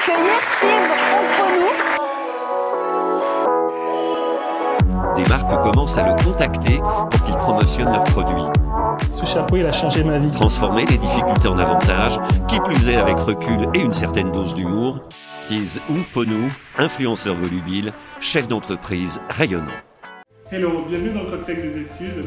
accueillir Steve Omponou. Des marques commencent à le contacter pour qu'il promotionne leurs produits. Ce chapeau, il a changé ma vie. Transformer les difficultés en avantages, qui plus est avec recul et une certaine dose d'humour. Steve Omponou, influenceur volubile, chef d'entreprise rayonnant. Hello, bienvenue dans le cocktail des excuses.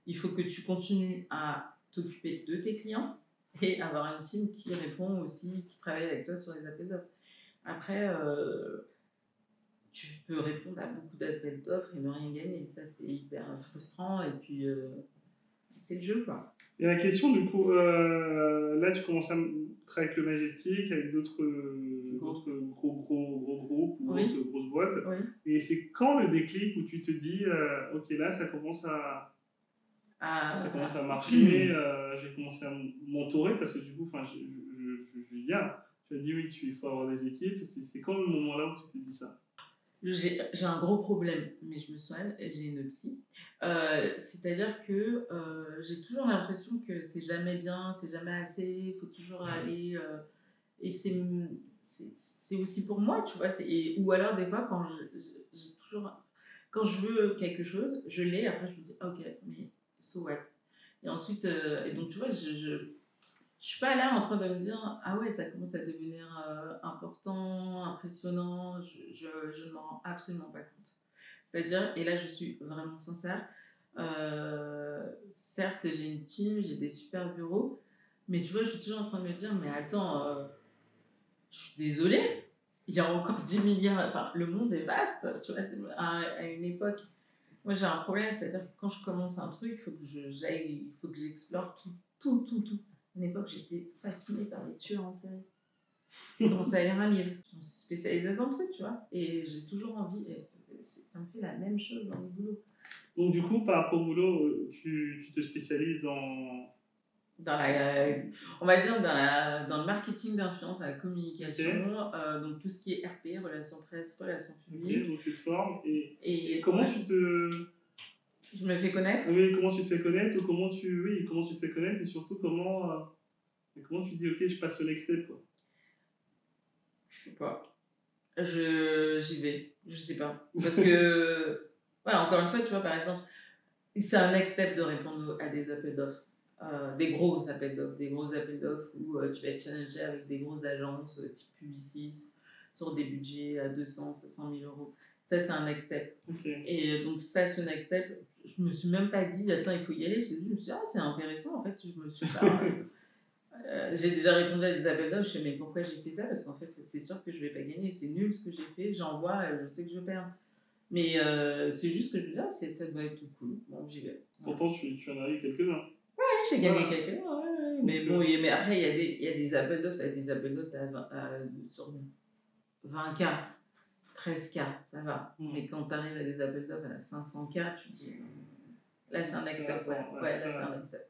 Il faut que tu continues à t'occuper de tes clients et avoir une team qui répond aussi, qui travaille avec toi sur les appels d'offres. Après, tu peux répondre à beaucoup d'appels d'offres et ne rien gagner. Ça, c'est hyper frustrant et puis c'est le jeu, quoi. Et la question, du coup, là, tu commences à travailler avec le Majestic, avec d'autres gros groupes ou Oui. grosses boîtes. Oui. Et c'est quand le déclic où tu te dis, ok, là, ça commence à marcher, j'ai commencé à m'entourer parce que du coup, je viens. Tu as dit oui, il faut avoir des équipes. C'est quand le moment là où tu te dis ça? J'ai un gros problème, mais je me soigne, j'ai une psy. C'est-à-dire que j'ai toujours l'impression que c'est jamais bien, c'est jamais assez, il faut toujours aller. Et c'est aussi pour moi, tu vois. Ou alors, des fois, j'ai toujours. Quand je veux quelque chose, je l'ai, après je me dis, ok, mais so what? Et ensuite, et donc tu vois, je suis pas là en train de me dire, ah ouais, ça commence à devenir important, impressionnant, je ne m'en rends absolument pas compte. C'est-à-dire, et là je suis vraiment sincère, certes j'ai une team, j'ai des super bureaux, mais tu vois, je suis toujours en train de me dire, mais attends, je suis désolée, il y a encore 10 milliards, enfin le monde est vaste, tu vois, à une époque. Moi, j'ai un problème, c'est-à-dire que quand je commence un truc, il faut que il faut que j'explore tout. À une époque, j'étais fascinée par les tueurs en série. J'ai commencé à lire un livre. Je me suis spécialisée dans le truc, tu vois. Et j'ai toujours envie. Et ça me fait la même chose dans le boulot. Donc, du coup, par rapport au boulot, tu te spécialises dans. On va dire dans le marketing d'influence, la communication, donc tout ce qui est RP, relations presse, relations publiques. Ok, donc tu te formes. Et Et comment ouais, tu te. je me fais connaître. Oui, comment tu te fais connaître ou comment tu te fais connaître et surtout comment tu dis, ok, je passe au next step, quoi. Je sais pas. J'y vais. Je sais pas. Parce que, ouais, encore une fois, tu vois, par exemple, c'est un next step de répondre à des appels d'offres. Des gros appels d'offres où tu vas être challengé avec des grosses agences type Publicis sur des budgets à 200, 500 000 euros. Ça, c'est un next step. Okay. Et donc, ça, ce next step, je me suis même pas dit, attends, il faut y aller. Je me suis dit, ah, c'est intéressant, en fait. Je me suis pas. J'ai déjà répondu à des appels d'offres. Je me suis dit, mais pourquoi j'ai fait ça? Parce qu'en fait, c'est sûr que je vais pas gagner. C'est nul ce que j'ai fait. J'envoie, je sais que je perds. Mais c'est juste que je me dis, ah, ça doit être cool. Bon, j'y vais. Pourtant, tu en as eu quelques-uns. Ouais, j'ai gagné quelques-uns. Ouais. Mais bon, mais après, il y a des appels d'offres. Tu as des appels d'offres sur 20K, 13K, ça va. Mais quand tu arrives à des appels d'offres à 500K, tu te dis, là, c'est un next step. Ouais, là, c'est un next step.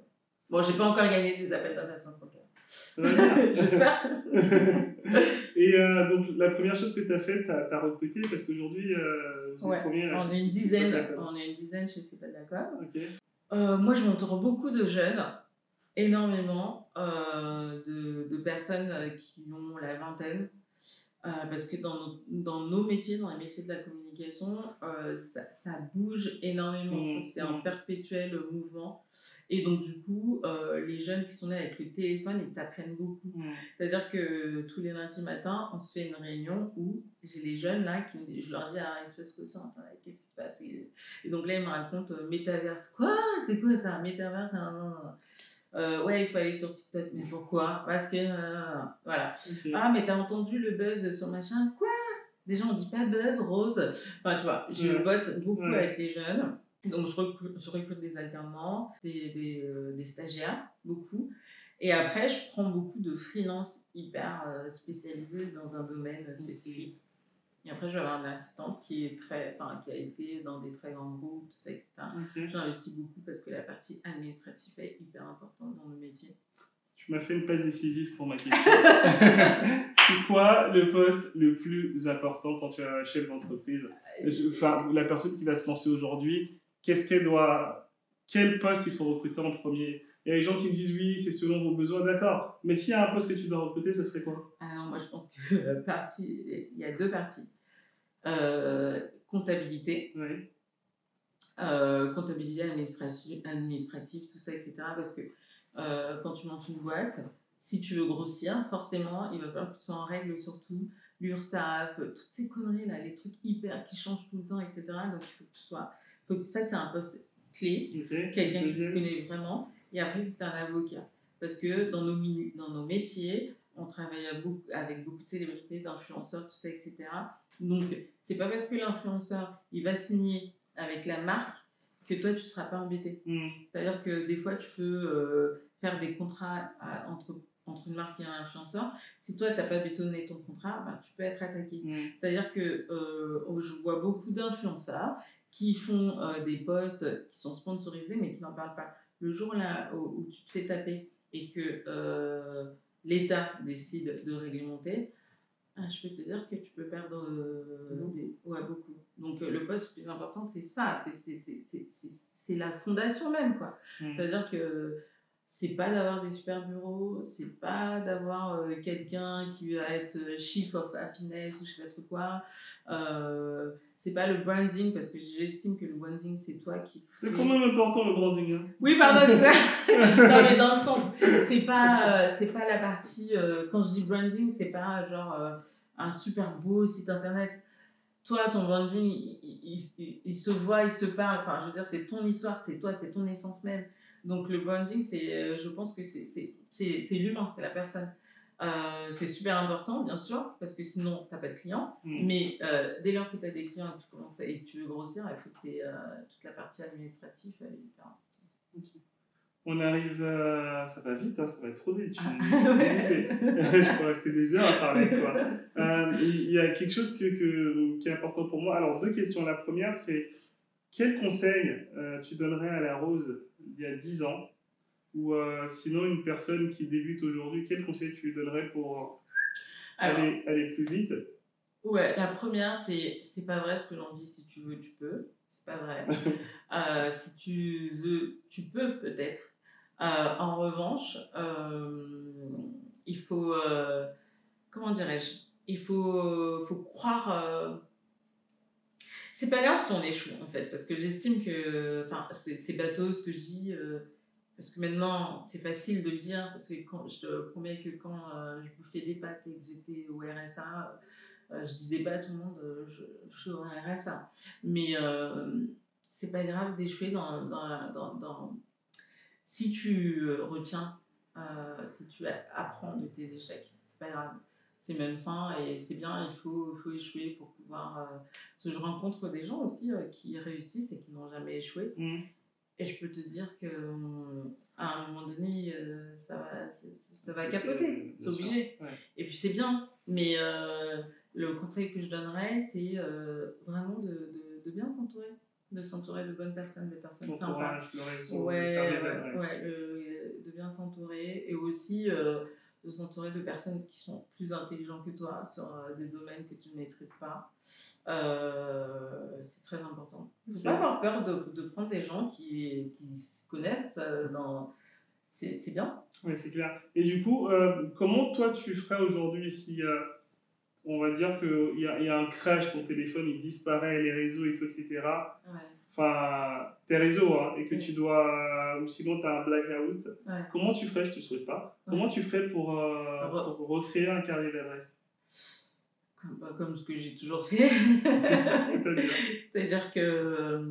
Bon, j'ai pas encore gagné des appels d'offres à 500K. Ça va bien. Je vais faire. Et donc, la première chose que tu as faite, tu as recruté parce qu'aujourd'hui, vous êtes combien là, on est une dizaine chez C'est pas d'accord. Okay. Moi, je m'entoure beaucoup de jeunes, énormément de personnes qui ont la vingtaine. Parce que dans nos métiers, dans les métiers de la communication, ça bouge énormément. C'est un perpétuel mouvement. Et donc, du coup, les jeunes qui sont nés avec le téléphone, ils t'apprennent beaucoup. C'est-à-dire que tous les lundis matins, on se fait une réunion où j'ai les jeunes là, je leur dis, espèce que ça, qu'est-ce qui se passe? Et donc là, ils me racontent métaverse. Quoi? C'est quoi ça? Métaverse? Ouais, il faut aller sur TikTok. Mais pourquoi? Parce que. Voilà. Okay. Ah, mais t'as entendu le buzz sur machin? Quoi? Déjà, on dit pas buzz, rose. Enfin, tu vois, je bosse beaucoup avec les jeunes. Donc, je recrute des alternants, des stagiaires, beaucoup. Et après, je prends beaucoup de freelance hyper spécialisés dans un domaine spécifique. Et après, je vais avoir une assistante qui a été dans des très grands groupes, tout ça, etc. J'investis beaucoup parce que la partie administrative est hyper importante dans le métier. Tu m'as fait une passe décisive pour ma question. C'est quoi le poste le plus important quand tu es un chef d'entreprise? La personne qui va se lancer aujourd'hui, quel poste il faut recruter en premier? Il y a des gens qui me disent oui, c'est selon vos besoins, d'accord. Mais s'il y a un poste que tu dois recruter, ce serait quoi? Non, moi je pense que il y a deux parties. Comptabilité. Oui. Comptabilité administrative, tout ça, etc. Parce que quand tu montes une boîte, si tu veux grossir, forcément, il va falloir que tu sois en règle sur tout. L'URSSAF, toutes ces conneries là, les trucs hyper qui changent tout le temps, etc. Donc il faut que tu sois. Ça, c'est un poste clé, quelqu'un qui se connaît vraiment. Et après, tu as un avocat. Parce que dans nos métiers, on travaille avec beaucoup de célébrités, d'influenceurs, tout ça, etc. Donc, c'est pas parce que l'influenceur, il va signer avec la marque que toi, tu ne seras pas embêté. C'est-à-dire que des fois, tu peux faire des contrats entre une marque et un influenceur. Si toi, tu n'as pas bétonné ton contrat, tu peux être attaqué. C'est-à-dire que je vois beaucoup d'influenceurs qui font des posts qui sont sponsorisés, mais qui n'en parlent pas. Le jour là où tu te fais taper et que l'État décide de réglementer, je peux te dire que tu peux perdre beaucoup. Donc le poste le plus important, c'est ça, c'est la fondation même, quoi. C'est-à-dire que c'est pas d'avoir des super bureaux, c'est pas d'avoir quelqu'un qui va être chief of happiness ou je sais pas trop quoi. C'est pas le branding, parce que j'estime que le branding, c'est toi qui... C'est quand même important, le branding. Hein. Oui, pardon, c'est ça. Non, mais dans le sens, c'est pas la partie... quand je dis branding, c'est pas genre un super beau site internet. Toi, ton branding, il se voit, il se parle. Enfin, je veux dire, c'est ton histoire, c'est toi, c'est ton essence même. Donc, le branding, je pense que c'est l'humain, c'est la personne. C'est super important, bien sûr, parce que sinon, tu n'as pas de clients. Mais dès lors que tu as des clients et que tu commences et que tu veux grossir, il faut que toute la partie administrative elle est hyper importante. On arrive, ça va vite, hein, ça va trop vite. Ouais. Je peux rester des heures à parler avec toi. Il y a quelque chose qui est important pour moi. Alors, 2 questions. La première, c'est quel conseil tu donnerais à la Rose d'il y a 10 ans ou sinon une personne qui débute aujourd'hui, quel conseil tu lui donnerais pour Alors, aller plus vite? ouais, la première, c'est pas vrai ce que l'on dit, si tu veux, tu peux. C'est pas vrai. Si tu veux, tu peux peut-être. En revanche, il faut, comment dirais-je, faut croire. C'est pas grave si on échoue en fait, parce que j'estime que, enfin, c'est bateau ce que je dis, parce que maintenant c'est facile de le dire, parce que je te promets que quand je bouffais des pâtes et que j'étais au RSA, je disais pas à tout le monde je suis au RSA. Mais c'est pas grave d'échouer si tu retiens, si tu apprends de tes échecs, c'est pas grave. C'est même sain et c'est bien, il faut échouer pour pouvoir. Parce que je rencontre des gens aussi qui réussissent et qui n'ont jamais échoué. Et je peux te dire qu'à un moment donné, ça va capoter, c'est obligé. Ouais. Et puis c'est bien. Mais le conseil que je donnerais, c'est vraiment de bien s'entourer. De s'entourer de bonnes personnes, des personnes sympas. L'entourage, le réseau, Ouais, le carnet d'adresse. de bien s'entourer et aussi de s'entourer de personnes qui sont plus intelligentes que toi sur des domaines que tu ne maîtrises pas. C'est très important. Il ne faut pas avoir peur de prendre des gens qui se connaissent c'est bien. Oui, c'est clair. Et du coup, comment toi tu ferais aujourd'hui si on va dire qu'il y a un crash, ton téléphone il disparaît, les réseaux et tout, etc. Ouais. Enfin, tes réseaux, hein, et que tu dois, ou sinon tu as un blackout, comment tu ferais, je te le souhaite pas, comment tu ferais pour recréer un carnet d'adresse? Comme ce que j'ai toujours fait. C'est-à-dire que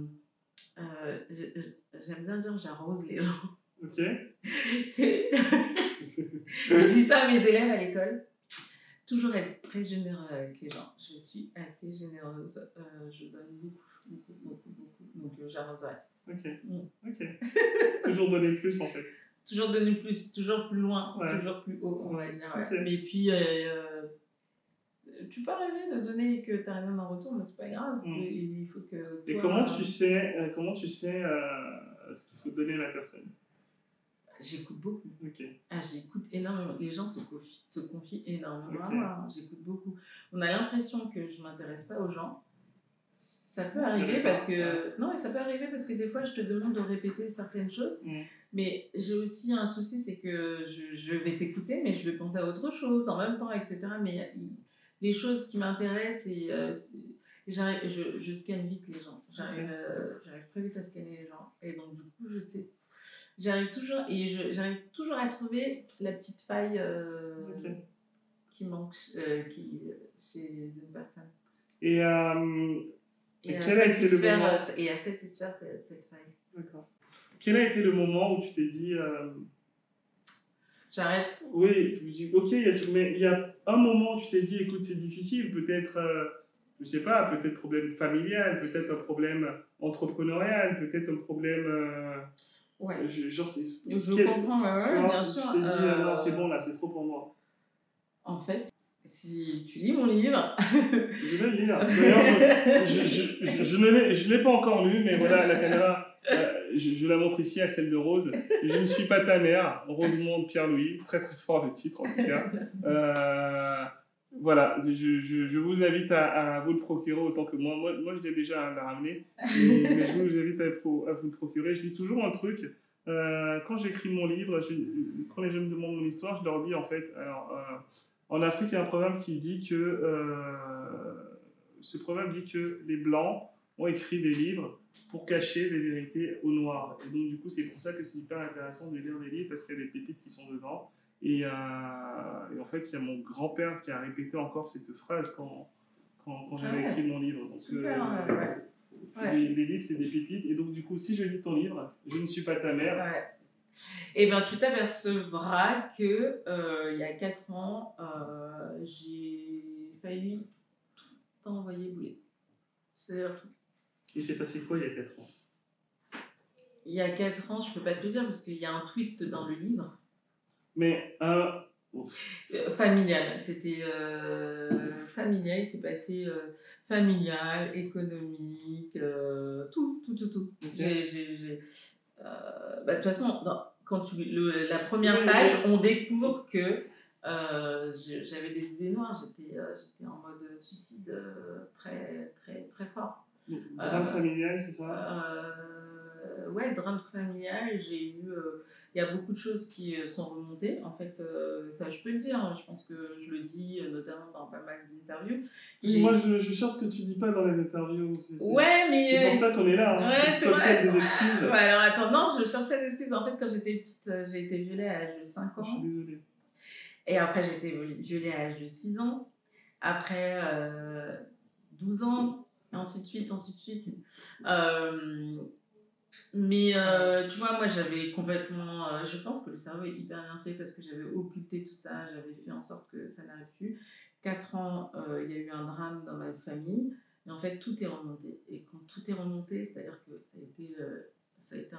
j'aime bien dire j'arrose les gens. Ok. Je dis ça à mes élèves à l'école. Toujours être très généreux avec les gens. Je suis assez généreuse. Je donne beaucoup. Donc j'arroserai. Ok. Toujours donner plus en fait. Toujours donner plus, toujours plus loin, toujours plus haut, on va dire. Ouais. Okay. Mais puis, tu peux rêver de donner et que tu n'as rien en retour, mais c'est pas grave. Il faut que. Et comment tu sais ce qu'il faut donner à la personne? J'écoute beaucoup. Okay. J'écoute énormément. Les gens se confient énormément à moi. J'écoute beaucoup. On a l'impression que je ne m'intéresse pas aux gens. Ça peut arriver parce que. Non, ça peut arriver parce que des fois, je te demande de répéter certaines choses. Mais j'ai aussi un souci, c'est que je vais t'écouter, mais je vais penser à autre chose en même temps, etc. Mais les choses qui m'intéressent, je scanne vite les gens. J'arrive très vite à scanner les gens. Et donc, du coup, je sais. J'arrive toujours à trouver la petite faille qui manque chez une personne. Et quel a été le moment... Et à satisfaire cette faille. D'accord. Quel a été le moment où tu t'es dit... J'arrête? Oui, ok, mais il y a un moment où tu t'es dit, écoute, c'est difficile, peut-être, je sais pas, peut-être problème familial, peut-être un problème entrepreneurial, peut-être un problème... Je comprends, bien sûr. Tu t'es dit, non, c'est bon, là, c'est trop pour moi. En fait, si tu lis mon livre... Je vais le lire. D'ailleurs, je ne l'ai pas encore lu, mais voilà, la caméra... je la montre ici à celle de Rose. Je ne suis pas ta mère, Rosemonde Pierre-Louis, très très fort le titre en tout cas. Voilà, je vous invite à vous le procurer autant que moi. Moi je l'ai déjà la ramener, mais je vous invite à vous le procurer. Je dis toujours un truc, quand j'écris mon livre, quand les gens me demandent mon histoire, je leur dis en fait, alors, en Afrique il y a un proverbe qui dit que, ce proverbe dit que les Blancs ont écrit des livres pour cacher les vérités aux Noirs. Et donc, du coup, c'est pour ça que c'est hyper intéressant de lire des livres parce qu'il y a des pépites qui sont dedans. Et en fait, il y a mon grand-père qui a répété encore cette phrase quand j'avais écrit mon livre. Donc, super, les livres, c'est des pépites. Et donc, du coup, si je lis ton livre, je ne suis pas ta mère. Et bien, tu t'apercevras que il y a 4 ans, j'ai failli tout envoyer bouler. C'est-à-dire tout. Il s'est passé quoi il y a 4 ans? Il y a 4 ans, je peux pas te le dire parce qu'il y a un twist dans le livre. Mais Familial, c'était familial, il s'est passé familial, économique, tout. Ok. De toute façon, quand la première page, on découvre que j'avais des idées noires, j'étais en mode suicide très, très, très fort. Drame familial, c'est ça? Ouais, drame familial, il y a beaucoup de choses qui sont remontées. En fait, ça, je peux le dire, hein, je pense que je le dis notamment dans pas mal d'interviews. Moi, je cherche ce que tu dis pas dans les interviews. Ouais, mais. C'est pour ça qu'on est là. Hein. Ouais, c'est vrai. Des excuses. Ouais, alors attends, non, je cherche pas d'excuses. En fait, quand j'étais petite, j'ai été violée à l'âge de 5 ans. Je suis désolée. Et après, j'ai été violée à l'âge de 6 ans. Après, 12 ans. Et ainsi de suite, ainsi de suite. Mais tu vois, moi j'avais complètement. Je pense que le cerveau est hyper bien fait parce que j'avais occulté tout ça, j'avais fait en sorte que ça n'arrive plus. 4 ans, il y a eu un drame dans ma famille, et en fait tout est remonté. Et quand tout est remonté, c'est-à-dire que ça a été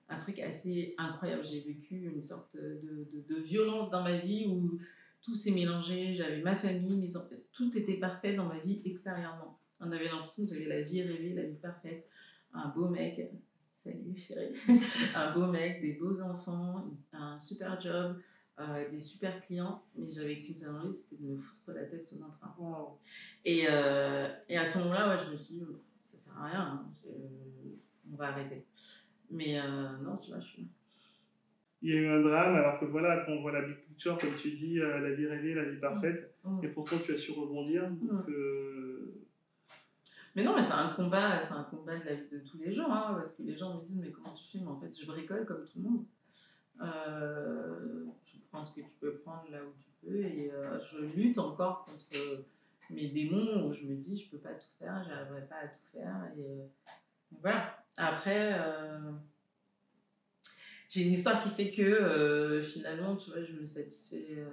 un truc assez incroyable. J'ai vécu une sorte de violence dans ma vie où tout s'est mélangé. J'avais ma famille, tout était parfait dans ma vie extérieurement. On avait l'impression que j'avais la vie rêvée, la vie parfaite. Un beau mec, salut chérie, un beau mec, des beaux enfants, un super job, des super clients, mais j'avais qu'une seule envie, c'était de me foutre la tête sous un train. Wow. Et à ce moment-là, ouais, je me suis dit, ça sert à rien, hein, on va arrêter. Mais non, tu vois, je suis... Il y a eu un drame, alors que voilà, quand on voit la big picture, comme tu dis, la vie rêvée, la vie parfaite, et pourtant tu as su rebondir. Donc, Mais non, mais c'est un combat de la vie de tous les jours, hein, parce que les gens me disent, mais comment tu fais? Mais en fait, je bricole comme tout le monde. Tu prends ce que tu peux prendre là où tu peux, et je lutte encore contre mes démons où je me dis, je peux pas tout faire, j'arriverai pas à tout faire, et donc voilà. Après, j'ai une histoire qui fait que finalement, tu vois, je me satisfais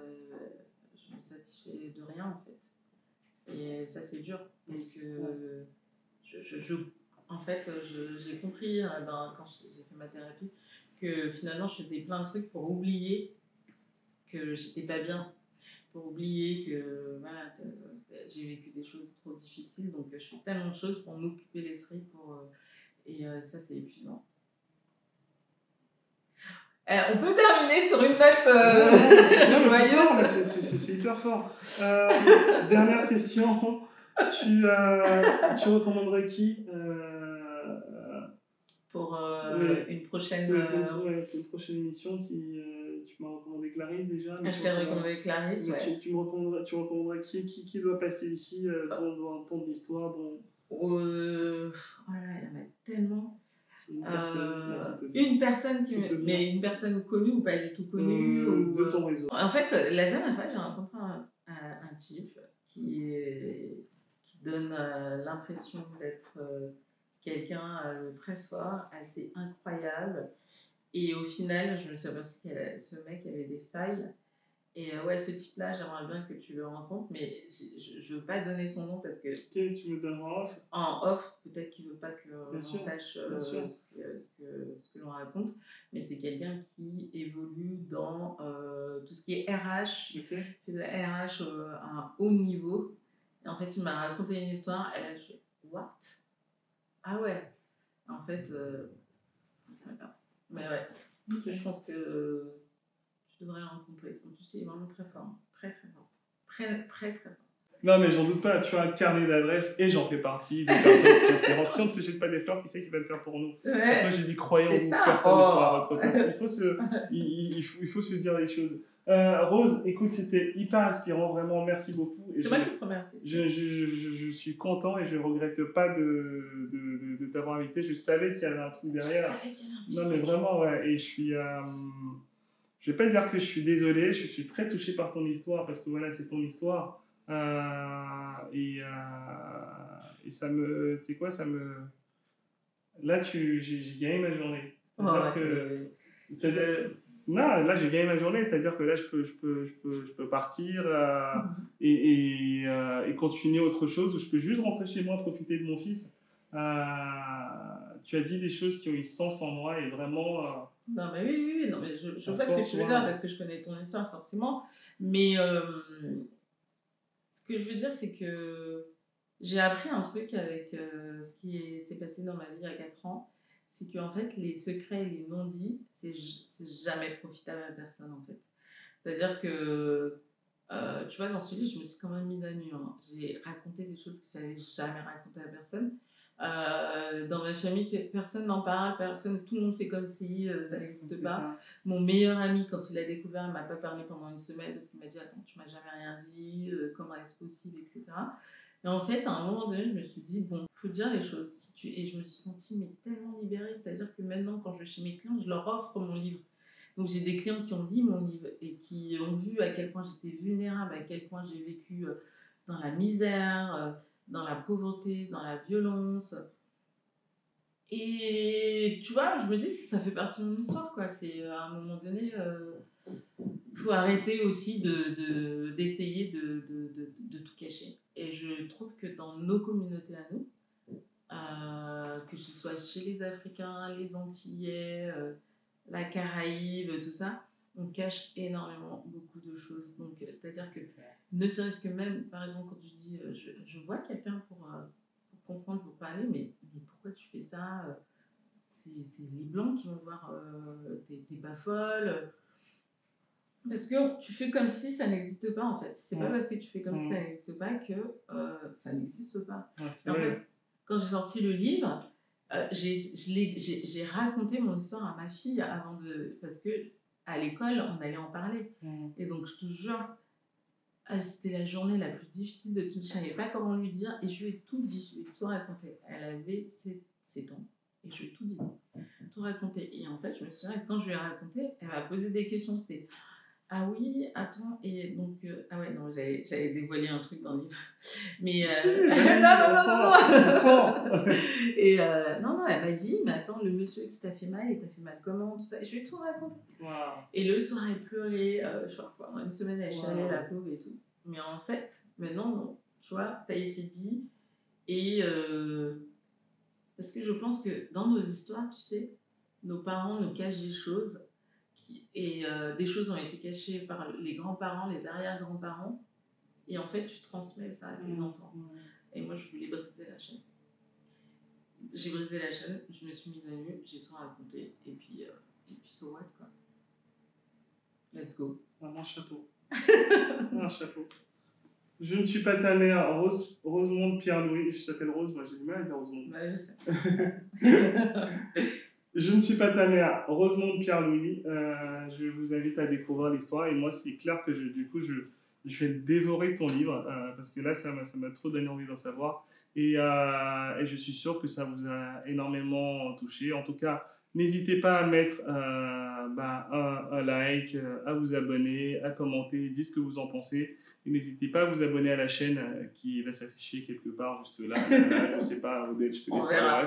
de rien en fait. Et ça, c'est dur parce que en fait, j'ai compris quand j'ai fait ma thérapie que finalement, je faisais plein de trucs pour oublier que j'étais pas bien, pour oublier que voilà, j'ai vécu des choses trop difficiles, donc je fais tellement de choses pour m'occuper l'esprit, et ça, c'est épuisant. On peut terminer sur une note joyeuse. C'est hyper fort. Dernière question. Tu recommanderais qui pour une prochaine une prochaine émission tu m'as recommandé Clarisse déjà. Je t'ai recommandé Clarisse, ouais. Tu recommanderais qui doit passer ici dans un temps de l'histoire voilà, il y en a tellement. Une personne mais une personne connue ou pas du tout connue de ton réseau. En fait, la dernière fois, j'ai rencontré un type qui donne l'impression d'être quelqu'un de très fort, assez incroyable. Et au final, je me suis aperçue que ce mec avait des failles. Et ouais, ce type-là, j'aimerais bien que tu le rencontres, mais je ne veux pas donner son nom parce que... Tu me donnes en off. En off, peut-être qu'il ne veut pas qu'on sache ce que l'on raconte, mais c'est quelqu'un qui évolue dans tout ce qui est RH, fait de la RH à un haut niveau. Et en fait, il m'a raconté une histoire, et là, je dis, what? Ah ouais. En fait, mais ouais, je pense que... je devrais rencontrer. En plus, il est vraiment très fort. Très, très fort. Très, très, très fort. Non, mais j'en doute pas. Tu as un carnet d'adresses et j'en fais partie des personnes qui sont inspirantes. Si on ne se jette pas des fleurs, qui c'est qui va le faire pour nous? Ouais. Moi, j'ai dit, croyez en vous, personne ne fera votre place. Il faut se dire les choses. Rose, écoute, c'était hyper inspirant. Vraiment, merci beaucoup. C'est moi qui te remercie. Je suis content et je ne regrette pas de t'avoir invité. Je savais qu'il y avait un truc derrière. Non, mais vraiment, ouais. Et je suis... je vais pas dire que je suis désolé, je suis très touché par ton histoire parce que voilà, c'est ton histoire. Et ça me. Tu sais quoi, ça me. Là, j'ai gagné ma journée. Non, là, j'ai gagné ma journée, c'est-à-dire que là, je peux partir et continuer autre chose, ou je peux juste rentrer chez moi, profiter de mon fils. tu as dit des choses qui ont eu sens en moi et vraiment... Non, mais oui, non, mais je vois ce que tu veux dire parce que je connais ton histoire forcément. Mais ce que je veux dire, c'est que j'ai appris un truc avec ce qui s'est passé dans ma vie il y a 4 ans. C'est qu'en fait, les secrets et les non-dits, c'est jamais profitable à personne, en fait. C'est-à-dire que, tu vois, dans ce livre, je me suis quand même mise à nu. Hein. J'ai raconté des choses que je n'avais jamais racontées à personne. Dans ma famille, personne n'en parle, tout le monde fait comme si ça n'existe pas. Mon meilleur ami, quand il a découvert, il m'a pas parlé pendant une semaine parce qu'il m'a dit « Attends, tu m'as jamais rien dit, comment est-ce possible, etc. » Et en fait, à un moment donné, je me suis dit « Bon, il faut dire les choses. » Et je me suis sentie mais, tellement libérée. C'est-à-dire que maintenant, quand je vais chez mes clients, je leur offre mon livre. Donc j'ai des clients qui ont lu mon livre et qui ont vu à quel point j'étais vulnérable, à quel point j'ai vécu dans la misère, dans la pauvreté, dans la violence. Et tu vois, je me dis que ça fait partie de mon histoire, quoi. C'est à un moment donné, il faut arrêter aussi d'essayer de tout cacher. Et je trouve que dans nos communautés à nous, que ce soit chez les Africains, les Antillais, la Caraïbe, tout ça, on cache énormément beaucoup de choses. Donc, c'est-à-dire que, ne serait-ce que même, par exemple, quand tu dis, je vois quelqu'un pour comprendre, pour parler, mais pourquoi tu fais ça? C'est les Blancs qui vont voir, t'es pas folle. Parce que tu fais comme si ça n'existe pas, en fait. C'est pas parce que tu fais comme si ça n'existe pas que ça n'existe pas. Et en fait, quand j'ai sorti le livre, j'ai raconté mon histoire à ma fille avant parce que à l'école, on allait en parler. Et donc, je te jure, c'était la journée la plus difficile de tout. Je ne savais pas comment lui dire et je lui ai tout dit, je lui ai tout raconté. Elle avait 7 ans et je lui ai tout dit, tout raconté. Et en fait, je me souviens que quand je lui ai raconté, elle m'a posé des questions. C'était ah oui, attends, et donc, ah ouais, non, j'allais dévoiler un truc dans le livre. Mais, non. Et non, elle m'a dit, mais attends, le monsieur qui t'a fait mal, il t'a fait mal comment, tout ça. Et je lui ai tout raconté. Wow. Et le soir, elle pleurait, je crois, pendant une semaine, elle chialait, la pauvre et tout. Mais en fait, maintenant, non, tu vois, ça y est, c'est dit. Et parce que je pense que dans nos histoires, tu sais, nos parents nous cachent des choses. Et des choses ont été cachées par les grands-parents, les arrière-grands-parents. Et en fait, tu transmets ça à tes enfants. Et moi, je voulais briser la chaîne. J'ai brisé la chaîne, je me suis mise à nu, j'ai tout raconté. Et puis so what, quoi. Let's go. Vraiment, chapeau. Un chapeau. Je ne suis pas ta mère, Rosemonde Pierre-Louis. Je t'appelle Rose, moi j'ai du mal à dire Rosemonde. Ouais, je sais. Je ne suis pas ta mère, Rosemonde Pierre-Louis. Je vous invite à découvrir l'histoire. Et moi, c'est clair que je vais dévorer ton livre parce que là, ça m'a trop donné envie d'en savoir. Et je suis sûr que ça vous a énormément touché. En tout cas, n'hésitez pas à mettre un like, à vous abonner, à commenter, dites ce que vous en pensez. Et n'hésitez pas à vous abonner à la chaîne qui va s'afficher quelque part juste là. Je ne sais pas, Odette, je te laisse faire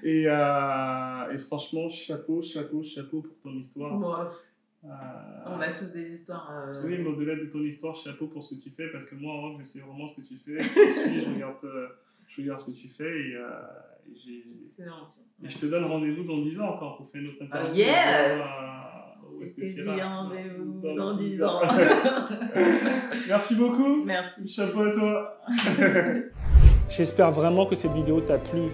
le reste. Et franchement, chapeau pour ton histoire. Bon, on a tous des histoires. Oui, mais au-delà de ton histoire, chapeau pour ce que tu fais, parce que moi, je sais vraiment ce que tu fais. Je regarde ce que tu fais et c'est gentil. Et je te donne rendez-vous dans 10 ans encore pour faire notre interview. Yes! C'était dit rendez-vous dans 10 ans. Merci beaucoup. Merci. Chapeau à toi. J'espère vraiment que cette vidéo t'a plu.